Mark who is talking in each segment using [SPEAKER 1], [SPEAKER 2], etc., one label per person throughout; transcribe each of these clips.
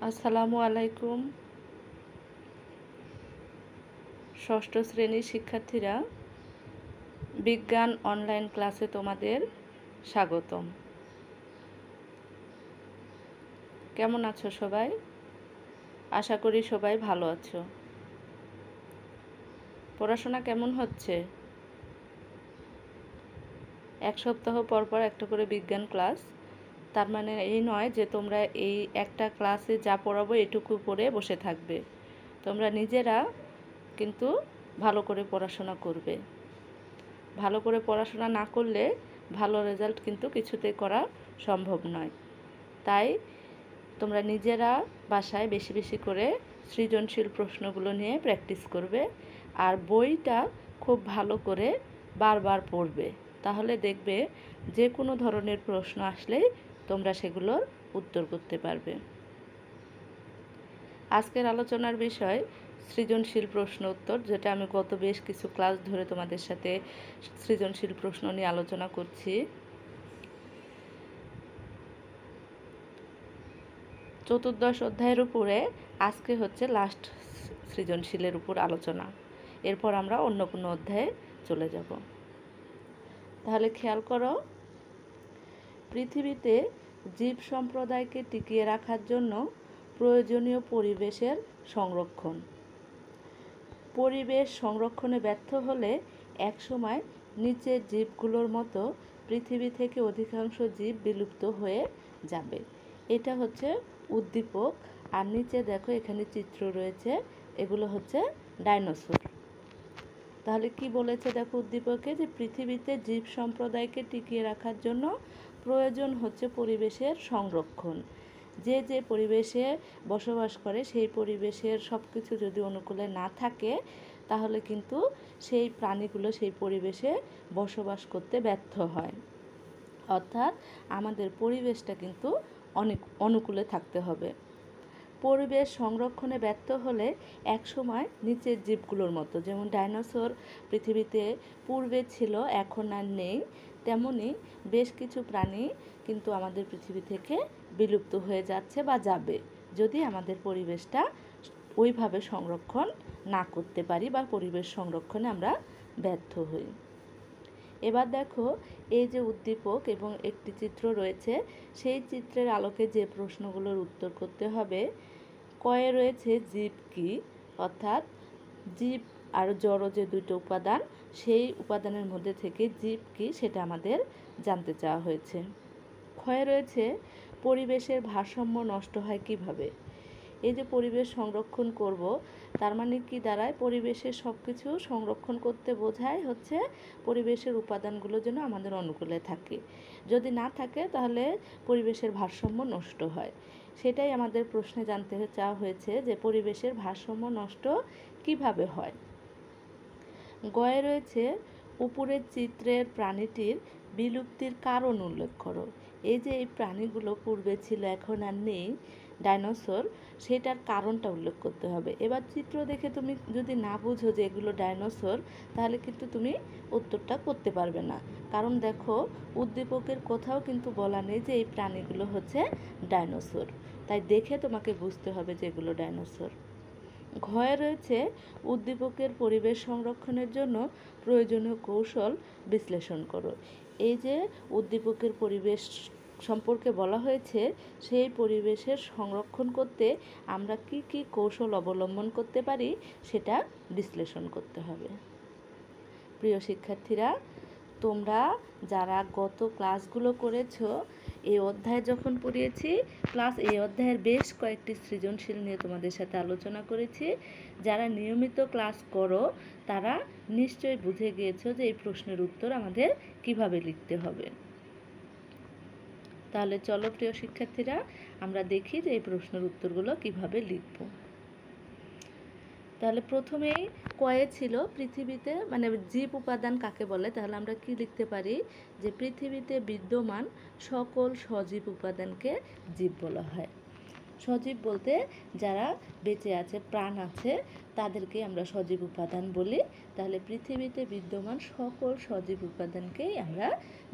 [SPEAKER 1] আসসালামু আলাইকুম। ষষ্ঠ শ্রেণীর শিক্ষার্থীরা, বিজ্ঞান অনলাইন ক্লাসে তোমাদের স্বাগতম। কেমন আছো সবাই? আশা করি সবাই ভালো আছো। পড়াশোনা কেমন হচ্ছে? এক সপ্তাহ পর পর একটা করে বিজ্ঞান ক্লাস। তার মানে এই নয় যে তোমরা এই একটা ক্লাসে যা পড়াবো এটুকু পড়ে বসে থাকবে। তোমরা নিজেরা কিন্তু ভালো করে পড়াশোনা করবে। ভালো করে পড়াশোনা না করলে ভালো রেজাল্ট কিন্তু কিছুতেই করা সম্ভব নয়। তাই তোমরা নিজেরা বাসায় বেশি বেশি করে সৃজনশীল প্রশ্নগুলো নিয়ে প্র্যাকটিস করবে, আর বইটা খুব ভালো করে বারবার পড়বে। তাহলে দেখবে যে কোনো ধরনের প্রশ্ন আসলেই তোমরা সেগুলোর উত্তর করতে পারবে। আজকের আলোচনার বিষয় সৃজনশীল প্রশ্ন উত্তর, যেটা আমি গত বেশ কিছু ক্লাস ধরে তোমাদের সাথে সৃজনশীল প্রশ্ন নিয়ে আলোচনা করছি। চতুর্দশ অধ্যায়ের উপরে আজকে হচ্ছে লাস্ট সৃজনশীলের উপর আলোচনা। এরপর আমরা অন্য কোনো অধ্যায়ে চলে যাব। তাহলে খেয়াল করো, পৃথিবীতে জীব সম্প্রদায়কে টিকিয়ে রাখার জন্য প্রয়োজনীয় পরিবেশের সংরক্ষণ। পরিবেশ সংরক্ষণে ব্যর্থ হলে একসময় নিচের জীবগুলোর মতো পৃথিবী থেকে অধিকাংশ জীব বিলুপ্ত হয়ে যাবে। এটা হচ্ছে উদ্দীপক, আর নিচে দেখো এখানে চিত্র রয়েছে, এগুলো হচ্ছে ডাইনোসর। তাহলে কি বলেছে দেখো উদ্দীপকে, যে পৃথিবীতে জীব সম্প্রদায়কে টিকিয়ে রাখার জন্য প্রয়োজন হচ্ছে পরিবেশের সংরক্ষণ। যে যে পরিবেশে বসবাস করে সেই পরিবেশের সব কিছু যদি অনুকূলে না থাকে, তাহলে কিন্তু সেই প্রাণীগুলো সেই পরিবেশে বসবাস করতে ব্যর্থ হয়। অর্থাৎ আমাদের পরিবেশটা কিন্তু অনেক অনুকূলে থাকতে হবে। পরিবেশ সংরক্ষণে ব্যর্থ হলে একসময় নিচের জীবগুলোর মতো, যেমন ডাইনোসর পৃথিবীতে পূর্বে ছিল এখন আর নেই, তেমনি বেশ কিছু প্রাণী কিন্তু আমাদের পৃথিবী থেকে বিলুপ্ত হয়ে যাচ্ছে বা যাবে, যদি আমাদের পরিবেশটা ওইভাবে সংরক্ষণ না করতে পারি বা পরিবেশ সংরক্ষণে আমরা ব্যর্থ হই। এবার দেখো, এই যে উদ্দীপক এবং একটি চিত্র রয়েছে, সেই চিত্রের আলোকে যে প্রশ্নগুলোর উত্তর করতে হবে। কয়ে রয়েছে জীব কি, অর্থাৎ জীব আর জড় যে দুটো উপাদান, সেই উপাদানের মধ্যে থেকে জীব কি সেটা আমাদের জানতে চাওয়া হয়েছে। ক্ষয়ে রয়েছে পরিবেশের ভারসাম্য নষ্ট হয় কিভাবে। এই যে পরিবেশ সংরক্ষণ করব, তার মানে কি দাঁড়ায়, পরিবেশের সব কিছু সংরক্ষণ করতে বোঝায় হচ্ছে পরিবেশের উপাদানগুলো যেন আমাদের অনুকূলে থাকে। যদি না থাকে তাহলে পরিবেশের ভারসাম্য নষ্ট হয়। সেটাই আমাদের প্রশ্নে জানতে চাওয়া হয়েছে, যে পরিবেশের ভারসাম্য নষ্ট কিভাবে হয়। গয়ে রয়েছে উপরের চিত্রের প্রাণীটির বিলুপ্তির কারণ উল্লেখ করো। এই যে এই প্রাণীগুলো পূর্বে ছিল এখন আর নেই, ডাইনোসর, সেটার কারণটা উল্লেখ করতে হবে। এবার চিত্র দেখে তুমি যদি না বুঝো যে এগুলো ডাইনোসর, তাহলে কিন্তু তুমি উত্তরটা করতে পারবে না। কারণ দেখো উদ্দীপকের কোথাও কিন্তু বলা নেই যে এই প্রাণীগুলো হচ্ছে ডাইনোসর, তাই দেখে তোমাকে বুঝতে হবে যে এগুলো ডাইনোসর। ঘয়ে রয়েছে উদ্দীপকের পরিবেশ সংরক্ষণের জন্য প্রয়োজনীয় কৌশল বিশ্লেষণ করো। এই যে উদ্দীপকের পরিবেশ সম্পর্কে বলা হয়েছে, সেই পরিবেশের সংরক্ষণ করতে আমরা কি কি কৌশল অবলম্বন করতে পারি সেটা বিশ্লেষণ করতে হবে। প্রিয় শিক্ষার্থীরা, তোমরা যারা গত ক্লাসগুলো করেছো, এই অধ্যায় যখন পড়িয়েছি প্লাস এই অধ্যায়ের বেশ কয়েকটি সৃজনশীল নিয়ে তোমাদের সাথে আলোচনা করেছি, যারা নিয়মিত ক্লাস করো তারা নিশ্চয়ই বুঝে গিয়েছো যে এই প্রশ্নের উত্তর আমাদের কিভাবে লিখতে হবে। তাহলে চলো প্রিয় শিক্ষার্থীরা, আমরা দেখি যে এই প্রশ্নের উত্তরগুলো কিভাবে লিখব। তাহলে প্রথমেই কয়ে ছিল পৃথিবীতে, মানে জীব উপাদান কাকে বলে, তাহলে আমরা কি লিখতে পারি, যে পৃথিবীতে বিদ্যমান সকল সজীব উপাদানকে জীব বলা হয়। সজীব বলতে যারা বেঁচে আছে, প্রাণ আছে, তাদেরকে আমরা সজীব উপাদান বলি। তাহলে পৃথিবীতে বিদ্যমান সকল সজীব উপাদানকেই আমরা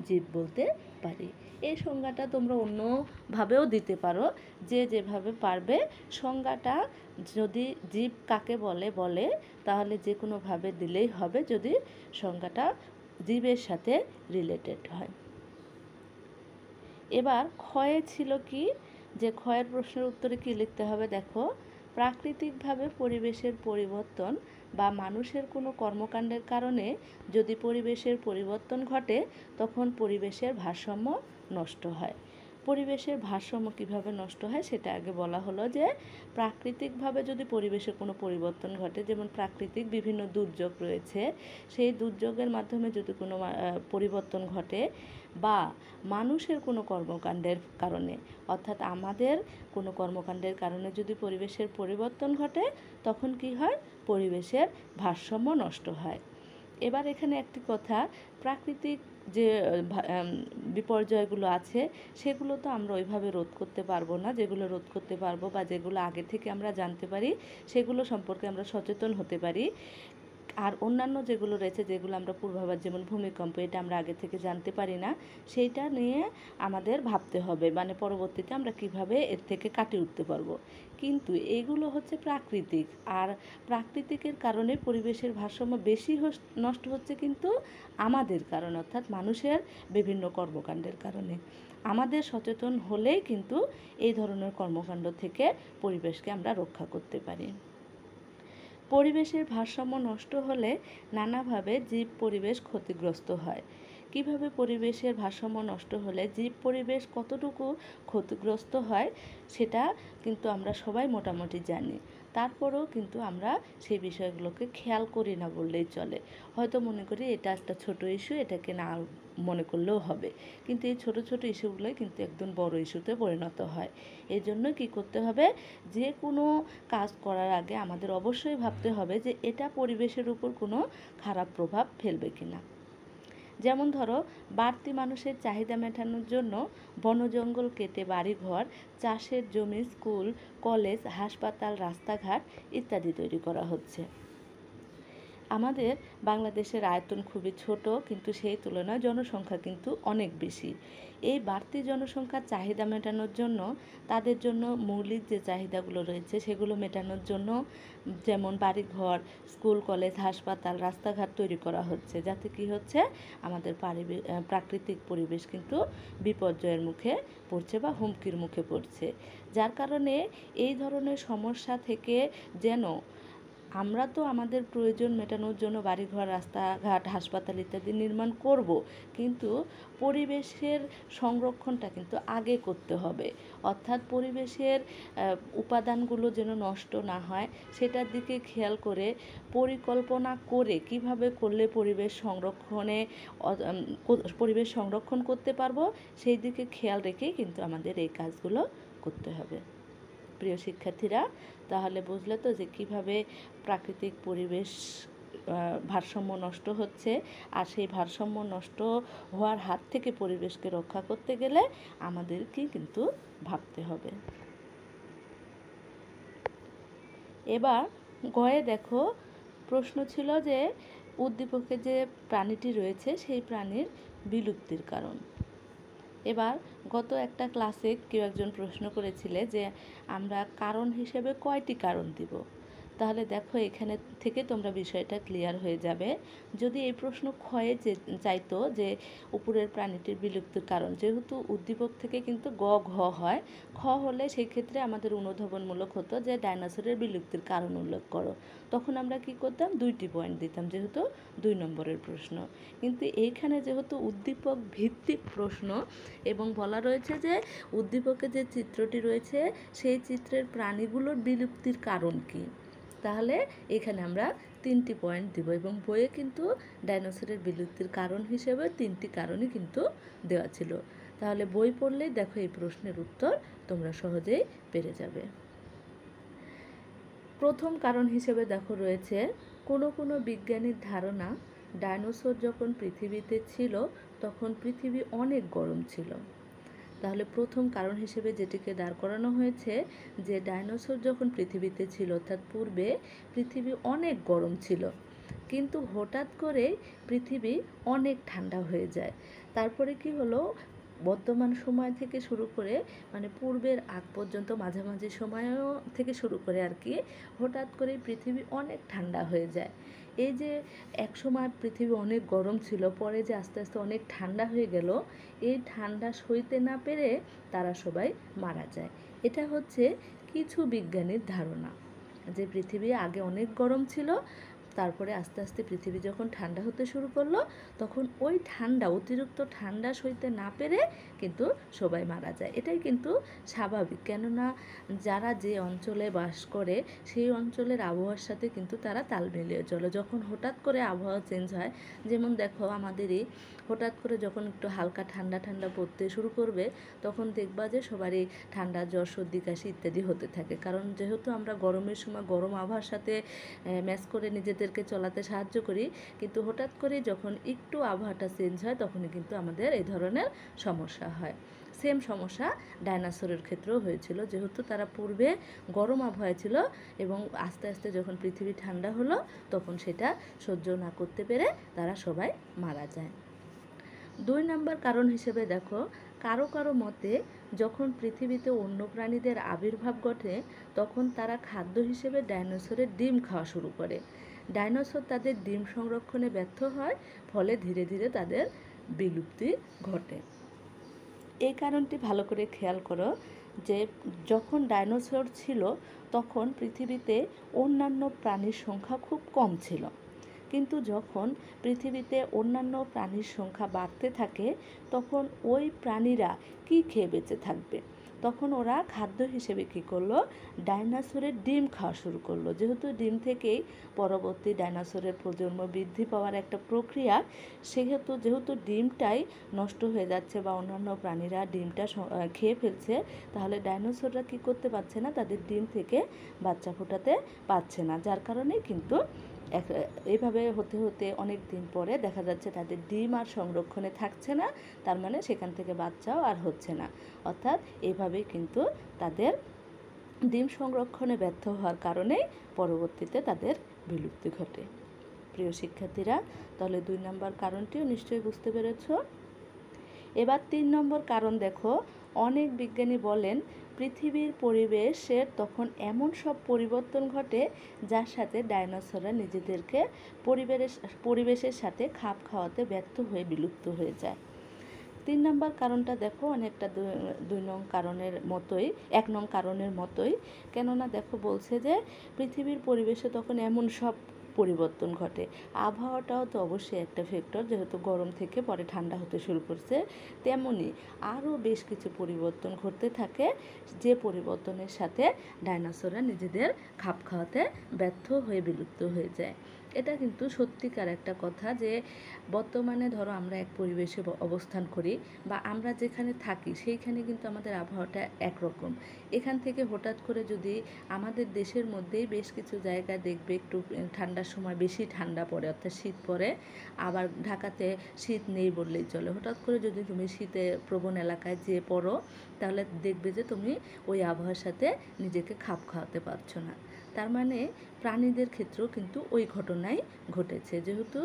[SPEAKER 1] জীব বলতে পারি। এই সংজ্ঞাটা তোমরা অন্যভাবেও দিতে পারো, যে যেভাবে পারবে। সংজ্ঞাটা যদি জীব কাকে বলে বলে তাহলে যে কোনোভাবে দিলেই হবে, যদি সংজ্ঞাটা জীবের সাথে রিলেটেড হয়। এবার ক্ষয়ে ছিল কি, যে ক্ষয়ের প্রশ্নের উত্তরে কি লিখতে হবে দেখো, প্রাকৃতিকভাবে পরিবেশের পরিবর্তন বা মানুষের কোনো কর্মকাণ্ডের কারণে যদি পরিবেশের পরিবর্তন ঘটে তখন পরিবেশের ভারসাম্য নষ্ট হয়। পরিবেশের ভারসাম্য কীভাবে নষ্ট হয় সেটা আগে বলা হলো, যে প্রাকৃতিকভাবে যদি পরিবেশে কোনো পরিবর্তন ঘটে, যেমন প্রাকৃতিক বিভিন্ন দুর্যোগ রয়েছে, সেই দুর্যোগের মাধ্যমে যদি কোনো পরিবর্তন ঘটে বা মানুষের কোনো কর্মকাণ্ডের কারণে, অর্থাৎ আমাদের কোনো কর্মকাণ্ডের কারণে যদি পরিবেশের পরিবর্তন ঘটে তখন কি হয়, পরিবেশের ভারসাম্য নষ্ট হয়। এবার এখানে একটি কথা, প্রাকৃতিক যে বিপর্যয়গুলো আছে সেগুলো তো আমরা ওইভাবে রোধ করতে পারবো না, যেগুলো রোধ করতে পারবো বা যেগুলো আগে থেকে আমরা জানতে পারি সেগুলো সম্পর্কে আমরা সচেতন হতে পারি। আর অন্যান্য যেগুলো রয়েছে, যেগুলো আমরা পূর্বাভাস, যেমন ভূমিকম্প, এটা আমরা আগে থেকে জানতে পারি না, সেইটা নিয়ে আমাদের ভাবতে হবে, মানে পরবর্তীতে আমরা কিভাবে এর থেকে কাটিয়ে উঠতে পারবো। কিন্তু এগুলো হচ্ছে প্রাকৃতিক, আর প্রাকৃতিকের কারণে পরিবেশের ভারসাম্য বেশি নষ্ট হচ্ছে কিন্তু আমাদের কারণে, অর্থাৎ মানুষের বিভিন্ন কর্মকাণ্ডের কারণে। আমাদের সচেতন হলেই কিন্তু এই ধরনের কর্মকাণ্ড থেকে পরিবেশকে আমরা রক্ষা করতে পারি। পরিবেশের ভারসাম্য নষ্ট হলে নানাভাবে জীব পরিবেশ ক্ষতিগ্রস্ত হয়। কিভাবে পরিবেশের ভারসাম্য নষ্ট হলে জীব পরিবেশ কতটুকু ক্ষতিগ্রস্ত হয় সেটা কিন্তু আমরা সবাই মোটামুটি জানি, তারপরেও কিন্তু আমরা সেই বিষয়গুলোকে খেয়াল করি না বললেই চলে। হয়তো মনে করি এটা একটা ছোট ইস্যু, এটাকে না মনে করলেও হবে, কিন্তু এই ছোট ছোট ইস্যুগুলোই কিন্তু একদম বড় ইস্যুতে পরিণত হয়। এই জন্য কী করতে হবে, যে কোনো কাজ করার আগে আমাদের অবশ্যই ভাবতে হবে যে এটা পরিবেশের উপর কোনো খারাপ প্রভাব ফেলবে কিনা। যেমন ধরো, বাড়তি মানুষের চাহিদা মেটানোর জন্য বনজঙ্গল কেটে বাড়িঘর, চাষের জমি, স্কুল, কলেজ, হাসপাতাল, রাস্তাঘাট ইত্যাদি তৈরি করা হচ্ছে। আমাদের বাংলাদেশের আয়তন খুবই ছোট, কিন্তু সেই তুলনায় জনসংখ্যা কিন্তু অনেক বেশি। এই বাড়তি জনসংখ্যার চাহিদা মেটানোর জন্য, তাদের জন্য মৌলিক যে চাহিদাগুলো রয়েছে সেগুলো মেটানোর জন্য, যেমন বাড়িঘর, স্কুল, কলেজ, হাসপাতাল, রাস্তাঘাট তৈরি করা হচ্ছে, যাতে কি হচ্ছে, আমাদের প্রাকৃতিক পরিবেশ কিন্তু বিপর্যয়ের মুখে পড়ছে বা হুমকির মুখে পড়ছে। যার কারণে এই ধরনের সমস্যা থেকে যেন আমরা তো আমাদের প্রয়োজন মেটানোর জন্য বাড়িঘর, রাস্তাঘাট, হাসপাতাল ইত্যাদি নির্মাণ করব, কিন্তু পরিবেশের সংরক্ষণটা কিন্তু আগে করতে হবে। অর্থাৎ পরিবেশের উপাদানগুলো যেন নষ্ট না হয় সেটার দিকে খেয়াল করে পরিকল্পনা করে কিভাবে করলে পরিবেশ সংরক্ষণ করতে পারবো সেই দিকে খেয়াল রেখেই কিন্তু আমাদের এই কাজগুলো করতে হবে। প্রিয় শিক্ষার্থীরা, তাহলে বুঝলে তো যে কিভাবে প্রাকৃতিক পরিবেশ ভারসাম্য নষ্ট হচ্ছে, আর সেই ভারসাম্য নষ্ট হওয়ার হাত থেকে পরিবেশকে রক্ষা করতে গেলে আমাদেরকে কিন্তু ভাবতে হবে। এবার গয়ে দেখো, প্রশ্ন ছিল যে উদ্দীপকে যে প্রাণীটি রয়েছে সেই প্রাণীর বিলুপ্তির কারণ। এবার গত একটা ক্লাসে কেউ একজন প্রশ্ন করেছিলে যে আমরা কারণ হিসেবে কয়টি কারণ দিব। তাহলে দেখো, এখানে থেকে তোমরা বিষয়টা ক্লিয়ার হয়ে যাবে। যদি এই প্রশ্ন ক্ষয়ে চাইতো যে উপরের প্রাণীটির বিলুপ্তির কারণ, যেহেতু উদ্দীপক থেকে কিন্তু গ ঘ হয়, খ হলে সেই ক্ষেত্রে আমাদের অনুধাবনমূলক হতো যে ডাইনোসরের বিলুপ্তির কারণ উল্লেখ করো, তখন আমরা কি করতাম, 2টি পয়েন্ট দিতাম, যেহেতু 2 নম্বরের প্রশ্ন। কিন্তু এইখানে যেহেতু উদ্দীপক ভিত্তিক প্রশ্ন এবং বলা রয়েছে যে উদ্দীপকে যে চিত্রটি রয়েছে সেই চিত্রের প্রাণীগুলোর বিলুপ্তির কারণ কী, তাহলে এখানে আমরা 3টি পয়েন্ট দিব, এবং বইয়ে কিন্তু ডাইনোসরের বিলুপ্তির কারণ হিসেবে 3টি কারণই কিন্তু দেওয়া ছিল। তাহলে বই পড়লেই দেখো এই প্রশ্নের উত্তর তোমরা সহজেই পেরে যাবে। প্রথম কারণ হিসেবে দেখো রয়েছে, কোনো বিজ্ঞানীর ধারণা ডাইনোসর যখন পৃথিবীতে ছিল তখন পৃথিবী অনেক গরম ছিল। তাহলে প্রথম কারণ হিসেবে যেটিকে দাঁড় করানো হয়েছে যে ডাইনোসর যখন পৃথিবীতে ছিল, অর্থাৎ পূর্বে পৃথিবী অনেক গরম ছিল, কিন্তু হঠাৎ করে পৃথিবী অনেক ঠান্ডা হয়ে যায়। তারপরে কি হলো, বর্তমান সময় থেকে শুরু করে মানে পূর্বের আগ পর্যন্ত মাঝামাঝি সময়ও থেকে শুরু করে আর কি হঠাৎ করে পৃথিবী অনেক ঠান্ডা হয়ে যায়। এই যে একসময় পৃথিবী অনেক গরম ছিল, পরে যে আস্তে আস্তে অনেক ঠান্ডা হয়ে গেল, এই ঠান্ডা সইতে না পেরে তারা সবাই মারা যায়। এটা হচ্ছে কিছু বিজ্ঞানীর ধারণা যে পৃথিবী আগে অনেক গরম ছিল, তারপরে আস্তে আস্তে পৃথিবী যখন ঠান্ডা হতে শুরু করলো তখন ওই ঠান্ডা অতিরিক্ত ঠান্ডা সইতে না পেরে কিন্তু সবাই মারা যায়। এটাই কিন্তু স্বাভাবিক, কেননা যারা যে অঞ্চলে বাস করে সেই অঞ্চলের আবহাওয়ার সাথে কিন্তু তারা তাল মিলিয়ে চলে। যখন হঠাৎ করে আবহাওয়া চেঞ্জ হয়, যেমন দেখো আমাদেরই হঠাৎ করে যখন একটু হালকা ঠান্ডা ঠান্ডা পড়তে শুরু করবে তখন দেখবা যে সবারই ঠান্ডা, জ্বর, সর্দি, কাশি ইত্যাদি হতে থাকে। কারণ যেহেতু আমরা গরমের সময় গরম আবহাওয়ার সাথে ম্যাচ করে নিজেদেরকে চলাতে সাহায্য করি, কিন্তু হঠাৎ করে যখন একটু আবহাওয়াটা চেঞ্জ হয় তখনই কিন্তু আমাদের এই ধরনের সমস্যা হয়। সেম সমস্যা ডাইনোসরের ক্ষেত্রেও হয়েছিল, যেহেতু তারা পূর্বে গরম আবহাওয়ায় ছিল এবং আস্তে আস্তে যখন পৃথিবী ঠান্ডা হলো তখন সেটা সহ্য না করতে পেরে তারা সবাই মারা যায়। 2 নম্বর কারণ হিসেবে দেখো, কারো কারো মতে যখন পৃথিবীতে অন্য প্রাণীদের আবির্ভাব ঘটে তখন তারা খাদ্য হিসেবে ডাইনোসরের ডিম খাওয়া শুরু করে। ডাইনোসর তাদের ডিম সংরক্ষণে ব্যর্থ হয়, ফলে ধীরে ধীরে তাদের বিলুপ্তি ঘটে। এই কারণটি ভালো করে খেয়াল করো যে যখন ডাইনোসর ছিল তখন পৃথিবীতে অন্যান্য প্রাণীর সংখ্যা খুব কম ছিল, কিন্তু যখন পৃথিবীতে অন্যান্য প্রাণীর সংখ্যা বাড়তে থাকে তখন ওই প্রাণীরা কী খেয়ে বেঁচে থাকবে, তখন ওরা খাদ্য হিসেবে কী করলো, ডাইনোসরের ডিম খাওয়া শুরু করলো। যেহেতু ডিম থেকেই পরবর্তী ডাইনোসরের প্রজন্ম বৃদ্ধি পাওয়ার একটা প্রক্রিয়া, যেহেতু ডিমটাই নষ্ট হয়ে যাচ্ছে বা অন্যান্য প্রাণীরা ডিমটা খেয়ে ফেলছে, তাহলে ডাইনোসররা কী করতে পারছে না, তাদের ডিম থেকে বাচ্চা ফোটাতে পারছে না, যার কারণে কিন্তু এইভাবে হতে হতে অনেক দিন পরে দেখা যাচ্ছে তাদের ডিম আর সংরক্ষণে থাকছে না, তার মানে সেখান থেকে বাচ্চাও আর হচ্ছে না। অর্থাৎ এইভাবেই কিন্তু তাদের ডিম সংরক্ষণে ব্যর্থ হওয়ার কারণেই পরবর্তীতে তাদের বিলুপ্তি ঘটে। প্রিয় শিক্ষার্থীরা, তাহলে 2 নম্বর কারণটিও নিশ্চয়ই বুঝতে পেরেছ। এবার 3 নম্বর কারণ দেখো, অনেক বিজ্ঞানী বলেন পৃথিবীর পরিবেশের তখন এমন সব পরিবর্তন ঘটে যার সাথে ডাইনোসররা নিজেদেরকে পরিবেশের সাথে খাপ খাওয়াতে ব্যর্থ হয়ে বিলুপ্ত হয়ে যায়। 3 নম্বর কারণটা দেখো অনেকটা 2 নং কারণের মতোই, 1 নং কারণের মতোই, কেননা দেখো বলছে যে পৃথিবীর পরিবেশে তখন এমন সব পরিবর্তন ঘটে। আবহাওয়াটাও তো অবশ্যই একটা ফ্যাক্টর, যেহেতু গরম থেকে পরে ঠান্ডা হতে শুরু করছে, তেমনি আরও বেশ কিছু পরিবর্তন ঘটতে থাকে, যে পরিবর্তনের সাথে ডাইনোসররা নিজেদের খাপ খাওয়াতে ব্যর্থ হয়ে বিলুপ্ত হয়ে যায়। এটা কিন্তু সত্যিকার একটা কথা যে বর্তমানে ধরো আমরা এক পরিবেশে অবস্থান করি বা আমরা যেখানে থাকি সেইখানে কিন্তু আমাদের আবহাওয়াটা একরকম। এখান থেকে হঠাৎ করে যদি আমাদের দেশের মধ্যেই বেশ কিছু জায়গা দেখবে একটু ঠান্ডার সময় বেশি ঠান্ডা পড়ে, অর্থাৎ শীত পড়ে, আবার ঢাকাতে শীত নেই বললেই চলে, হঠাৎ করে যদি তুমি শীতে প্রবণ এলাকায় যেয়ে পড়ো তাহলে দেখবে যে তুমি ওই আবহাওয়ার সাথে নিজেকে খাপ খাওয়াতে পারছো না। তার মানে প্রাণীদের ক্ষেত্রেও কিন্তু ওই ঘটনাই ঘটেছে, যেহেতু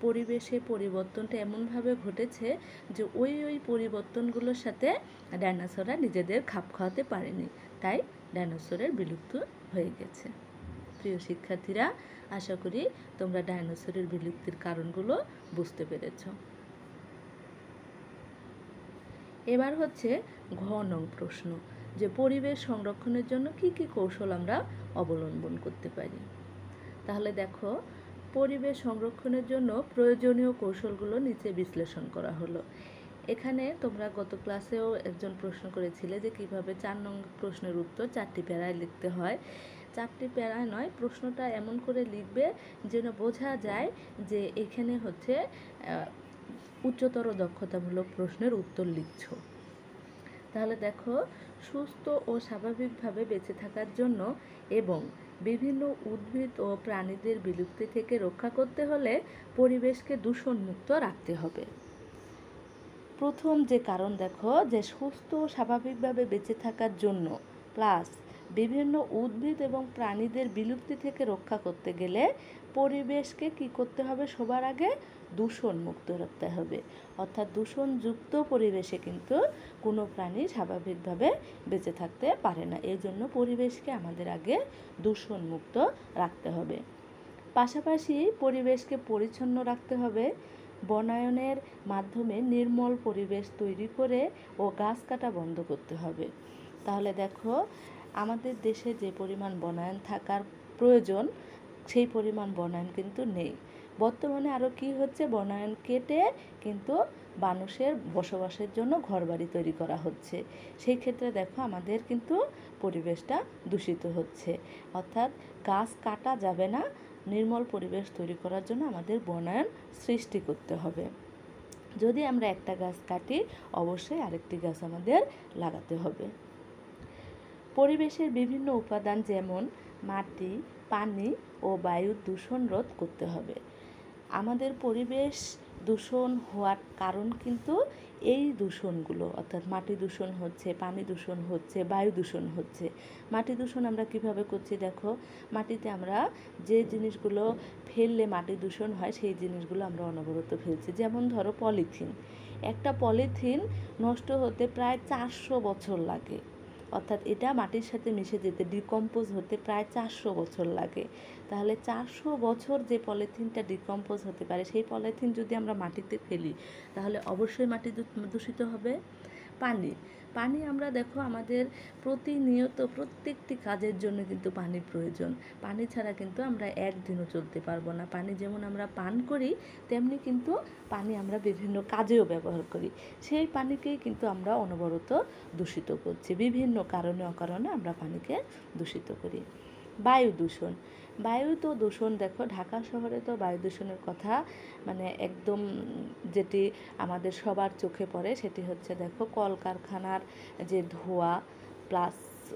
[SPEAKER 1] পরিবেশে পরিবর্তনটা এমনভাবে ঘটেছে যে ওই পরিবর্তনগুলোর সাথে ডাইনোসররা নিজেদের খাপ খাওয়াতে পারেনি, তাই ডাইনোসরের বিলুপ্ত হয়ে গেছে। প্রিয় শিক্ষার্থীরা, আশা করি তোমরা ডাইনোসরের বিলুপ্তির কারণগুলো বুঝতে পেরেছ। এবার হচ্ছে ঘ নং প্রশ্ন, যে পরিবেশ সংরক্ষণের জন্য কি কি কৌশল আমরা অবলম্বন করতে পারি। তাহলে দেখো, পরিবেশ সংরক্ষণের জন্য প্রয়োজনীয় কৌশলগুলো নিচে বিশ্লেষণ করা হলো। এখানে তোমরা গত ক্লাসেও একজন প্রশ্ন করেছিলে যে কিভাবে 4 নং প্রশ্নের উত্তর 4টি প্যারায় লিখতে হয়। 4টি প্যারায় নয়, প্রশ্নটা এমন করে লিখবে যেন বোঝা যায় যে এখানে হচ্ছে উচ্চতর দক্ষতামূলক প্রশ্নের উত্তর লিখছ। তাহলে দেখো, সুস্থ ও স্বাভাবিকভাবে বেঁচে থাকার জন্য এবং বিভিন্ন উদ্ভিদ ও প্রাণীদের বিলুপ্তি থেকে রক্ষা করতে হলে পরিবেশকে দূষণমুক্ত রাখতে হবে। প্রথম যে কারণ দেখো, যে সুস্থ ও স্বাভাবিকভাবে বেঁচে থাকার জন্য প্লাস বিভিন্ন উদ্ভিদ এবং প্রাণীদের বিলুপ্তি থেকে রক্ষা করতে গেলে পরিবেশকে কি করতে হবে, সবার আগে দূষণমুক্ত রাখতে হবে। অর্থাৎ দূষণযুক্ত পরিবেশে কিন্তু কোনো প্রাণী স্বাভাবিকভাবে বেঁচে থাকতে পারে না। এর জন্য পরিবেশকে আমাদের আগে দূষণমুক্ত রাখতে হবে। পাশাপাশি পরিবেশকে পরিচ্ছন্ন রাখতে হবে। বনায়নের মাধ্যমে নির্মল পরিবেশ তৈরি করে ও গাছ কাটা বন্ধ করতে হবে। তাহলে দেখো, আমাদের দেশে যে পরিমাণ বনায়ন থাকার প্রয়োজন সেই পরিমাণ বনায়ন কিন্তু নেই। বর্তমানে আরও কি হচ্ছে, বনায়ন কেটে কিন্তু মানুষের বসবাসের জন্য ঘরবাড়ি তৈরি করা হচ্ছে। সেই ক্ষেত্রে দেখো আমাদের কিন্তু পরিবেশটা দূষিত হচ্ছে। অর্থাৎ গাছ কাটা যাবে না। নির্মল পরিবেশ তৈরি করার জন্য আমাদের বনায়ন সৃষ্টি করতে হবে। যদি আমরা একটা গাছ কাটি, অবশ্যই আরেকটি গাছ আমাদের লাগাতে হবে। পরিবেশের বিভিন্ন উপাদান যেমন মাটি, পানি ও বায়ুর দূষণ রোধ করতে হবে। আমাদের পরিবেশ দূষণ হওয়ার কারণ কিন্তু এই দূষণগুলো, অর্থাৎ মাটি দূষণ হচ্ছে, পানি দূষণ হচ্ছে, বায়ু দূষণ হচ্ছে। মাটি দূষণ আমরা কিভাবে করছি দেখো, মাটিতে আমরা যে জিনিসগুলো ফেললে মাটি দূষণ হয় সেই জিনিসগুলো আমরা অনবরত ফেলছি। যেমন ধরো পলিথিন, একটা পলিথিন নষ্ট হতে প্রায় 400 বছর লাগে। অর্থাৎ এটা মাটির সাথে মিশে যেতে, ডিকম্পোজ হতে প্রায় 400 বছর লাগে। তাহলে 400 বছর যে পলিথিনটা ডিকম্পোজ হতে পারে, সেই পলিথিন যদি আমরা মাটিতে ফেলি তাহলে অবশ্যই মাটি দূষিত হবে। পানি আমরা দেখো আমাদের প্রতিনিয়ত প্রত্যেকটি কাজের জন্য কিন্তু পানি প্রয়োজন। পানি ছাড়া কিন্তু আমরা একদিনও চলতে পারবো না। পানি যেমন আমরা পান করি, তেমনি কিন্তু পানি আমরা বিভিন্ন কাজেও ব্যবহার করি। সেই পানিকেই কিন্তু আমরা অনবরত দূষিত করছি। বিভিন্ন কারণে অকারণে আমরা পানিকে দূষিত করি। বায়ু দূষণ দেখো, ঢাকা শহরে তো বায়ু দূষণের কথা মানে একদম যেটি আমাদের সবার চোখে পড়ে সেটি হচ্ছে দেখো, কলকারখানার যে ধোঁয়া, প্লাস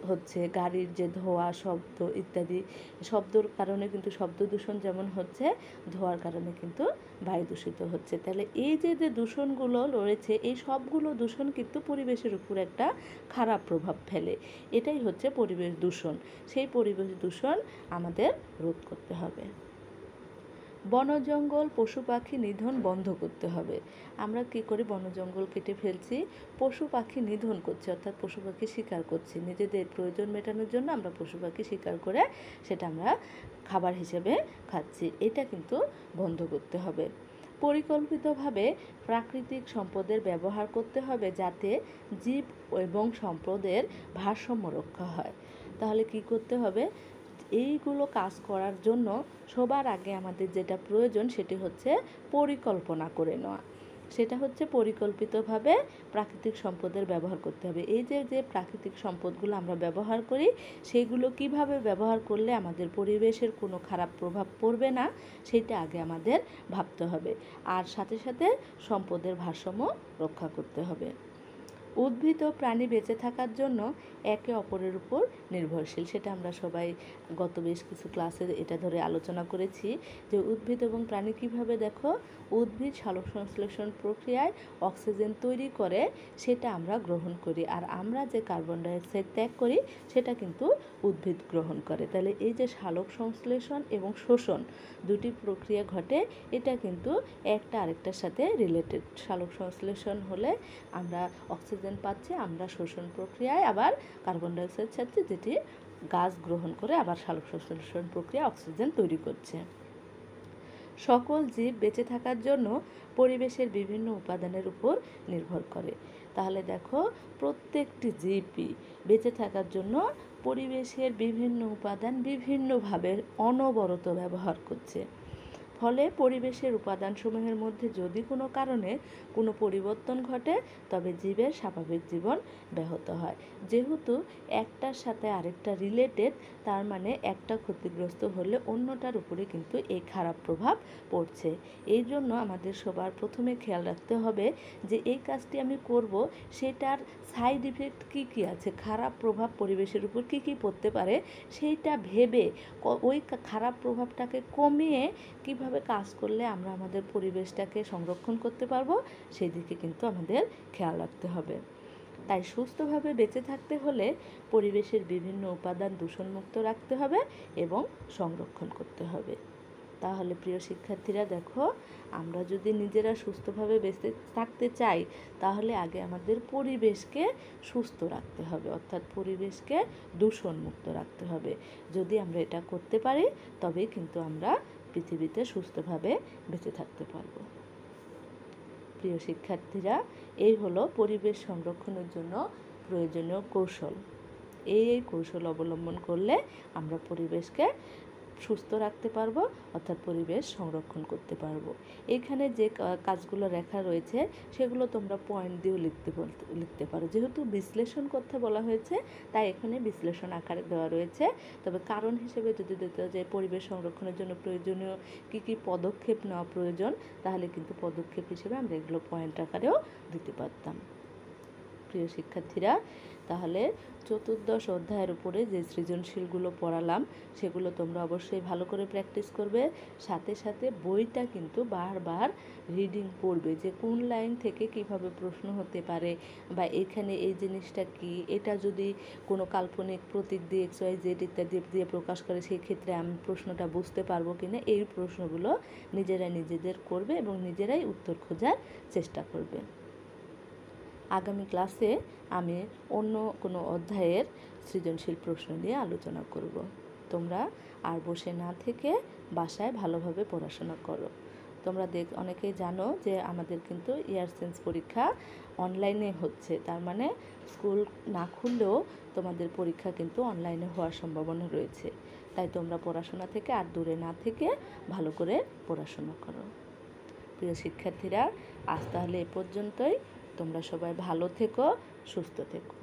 [SPEAKER 1] হচ্ছে গাড়ির যে ধোঁয়া, শব্দ ইত্যাদি। শব্দর কারণে কিন্তু শব্দ দূষণ যেমন হচ্ছে, ধোঁয়ার কারণে কিন্তু বায়ু দূষিত হচ্ছে। তাহলে এই যে দূষণগুলো রয়েছে, এই সবগুলো দূষণ কিন্তু পরিবেশের উপর একটা খারাপ প্রভাব ফেলে। এটাই হচ্ছে পরিবেশ দূষণ। সেই পরিবেশ দূষণ আমাদের রোধ করতে হবে। বন জঙ্গল পশু পাখি নিধন বন্ধ করতে হবে। আমরা কি করি, বন জঙ্গল কেটে ফেলছি, পশু পাখি নিধন করছি, অর্থাৎ পশু পাখি শিকার করছি। নিজেদের প্রয়োজন মেটানোর জন্য আমরা পশু পাখি শিকার করে সেটা আমরা খাবার হিসেবে খাচ্ছি। এটা কিন্তু বন্ধ করতে হবে। পরিকল্পিতভাবে প্রাকৃতিক সম্পদের ব্যবহার করতে হবে যাতে জীব এবং সম্পদের ভারসাম্য রক্ষা হয়। তাহলে কি করতে হবে, এইগুলো কাজ করার জন্য সবার আগে আমাদের যেটা প্রয়োজন সেটি হচ্ছে পরিকল্পনা করে নেওয়া। সেটা হচ্ছে পরিকল্পিতভাবে প্রাকৃতিক সম্পদের ব্যবহার করতে হবে। এই যে প্রাকৃতিক সম্পদগুলো আমরা ব্যবহার করি, সেগুলো কিভাবে ব্যবহার করলে আমাদের পরিবেশের কোনো খারাপ প্রভাব পড়বে না, সেটা আগে আমাদের ভাবতে হবে। আর সাথে সাথে সম্পদের ভারসাম্য রক্ষা করতে হবে। উদ্ভিদ ও প্রাণী বেঁচে থাকার জন্য একে অপরের উপর নির্ভরশীল। সেটা আমরা সবাই গত বেশ কিছু ক্লাসে এটা ধরে আলোচনা করেছি যে উদ্ভিদ এবং প্রাণী কীভাবে, দেখো, উদ্ভিদ সালোকসংশ্লেষণ প্রক্রিয়ায় অক্সিজেন তৈরি করে, সেটা আমরা গ্রহণ করি। আর আমরা যে কার্বন ডাইঅক্সাইড ত্যাগ করি সেটা কিন্তু উদ্ভিদ গ্রহণ করে। তাহলে এই যে সালোকসংশ্লেষণ এবং শোষণ দুটি প্রক্রিয়া ঘটে, এটা কিন্তু একটা আরেকটার সাথে রিলেটেড। সালোকসংশ্লেষণ হলে আমরা অক্সিজেন পাচ্ছি, আমরা শোষণ প্রক্রিয়ায় আবার কার্বন ডাইঅক্সাইড ছাড়ছি, যেটি গাছ গ্রহণ করে আবার সালোকসংশ্লেষণ প্রক্রিয়া অক্সিজেন তৈরি করছে। সকল জীব বেঁচে থাকার জন্য পরিবেশের বিভিন্ন উপাদানের উপর নির্ভর করে। তাহলে দেখো, প্রত্যেকটি জীবই বেঁচে থাকার জন্য পরিবেশের বিভিন্ন উপাদান বিভিন্নভাবে অনবরত ব্যবহার করছে। ফলে পরিবেশের উপাদানসমূহের মধ্যে যদি কোনো কারণে কোনো পরিবর্তন ঘটে, তবে জীবের স্বাভাবিক জীবন ব্যাহত হয়। যেহেতু একটার সাথে আরেকটা রিলেটেড, তার মানে একটা ক্ষতিগ্রস্ত হলে অন্যটার উপরে কিন্তু এই খারাপ প্রভাব পড়ছে। এই জন্য আমাদের সবার প্রথমে খেয়াল রাখতে হবে যে এই কাজটি আমি করব, সেটার সাইড ইফেক্ট কী কী আছে, খারাপ প্রভাব পরিবেশের উপর কী কী পড়তে পারে, সেইটা ভেবে ওই খারাপ প্রভাবটাকে কমিয়ে কীভাবে কাজ করলে আমরা আমাদের পরিবেশটাকে সংরক্ষণ করতে পারবো, সেই দিকে কিন্তু আমাদের খেয়াল রাখতে হবে। তাই সুস্থভাবে বেঁচে থাকতে হলে পরিবেশের বিভিন্ন উপাদান দূষণমুক্ত রাখতে হবে এবং সংরক্ষণ করতে হবে। তাহলে প্রিয় শিক্ষার্থীরা দেখো, আমরা যদি নিজেরা সুস্থভাবে বেঁচে থাকতে চাই তাহলে আগে আমাদের পরিবেশকে সুস্থ রাখতে হবে, অর্থাৎ পরিবেশকে দূষণমুক্ত রাখতে হবে। যদি আমরা এটা করতে পারি তবেই কিন্তু আমরা পৃথিবীতে সুস্থভাবে বেঁচে থাকতে পারব। প্রিয় শিক্ষার্থীরা, এই হলো পরিবেশ সংরক্ষণের জন্য প্রয়োজনীয় কৌশল। এই কৌশল অবলম্বন করলে আমরা পরিবেশকে সুস্থ রাখতে পারবো, অর্থাৎ পরিবেশ সংরক্ষণ করতে পারবো। এখানে যে কাজগুলো লেখা রয়েছে সেগুলো তোমরা পয়েন্ট দিয়েও লিখতে পারো। যেহেতু বিশ্লেষণ করতে বলা হয়েছে তাই এখানে বিশ্লেষণ আকারে দেওয়া রয়েছে। তবে কারণ হিসেবে যদি দিতে যে পরিবেশ সংরক্ষণের জন্য প্রয়োজনীয় কী কী পদক্ষেপ নেওয়া প্রয়োজন, তাহলে কিন্তু পদক্ষেপ হিসেবে আমরা এগুলো পয়েন্ট আকারেও দিতে পারতাম। প্রিয় শিক্ষার্থীরা, তাহলে চতুর্দশ অধ্যায়ের উপরে যে সৃজনশীলগুলো পড়ালাম সেগুলো তোমরা অবশ্যই ভালো করে প্র্যাকটিস করবে। সাথে সাথে বইটা কিন্তু বারবার রিডিং পড়বে, যে কোন লাইন থেকে কিভাবে প্রশ্ন হতে পারে, বা এখানে এই জিনিসটা কি, এটা যদি কোনো কাল্পনিক প্রতীক দিয়ে XYZ ইত্যাদি দিয়ে প্রকাশ করে সেই ক্ষেত্রে আমি প্রশ্নটা বুঝতে পারবো কিনা, এই প্রশ্নগুলো নিজেদের করবে এবং নিজেরাই উত্তর খোঁজার চেষ্টা করবে। আগামী ক্লাসে আমি অন্য কোনো অধ্যায়ের সৃজনশীল প্রশ্ন নিয়ে আলোচনা করব। তোমরা আর বসে না থেকে বাসায় ভালোভাবে পড়াশোনা করো। তোমরা অনেকেই জানো যে আমাদের কিন্তু ইয়ার সেন্স পরীক্ষা অনলাইনে হচ্ছে, তার মানে স্কুল না খুললেও তোমাদের পরীক্ষা কিন্তু অনলাইনে হওয়ার সম্ভাবনা রয়েছে। তাই তোমরা পড়াশোনা থেকে আর দূরে না থেকে ভালো করে পড়াশোনা করো। প্রিয় শিক্ষার্থীরা, আজ তাহলে এ পর্যন্তই। তোমরা সবাই ভালো থেকো, সুস্থ থেকো।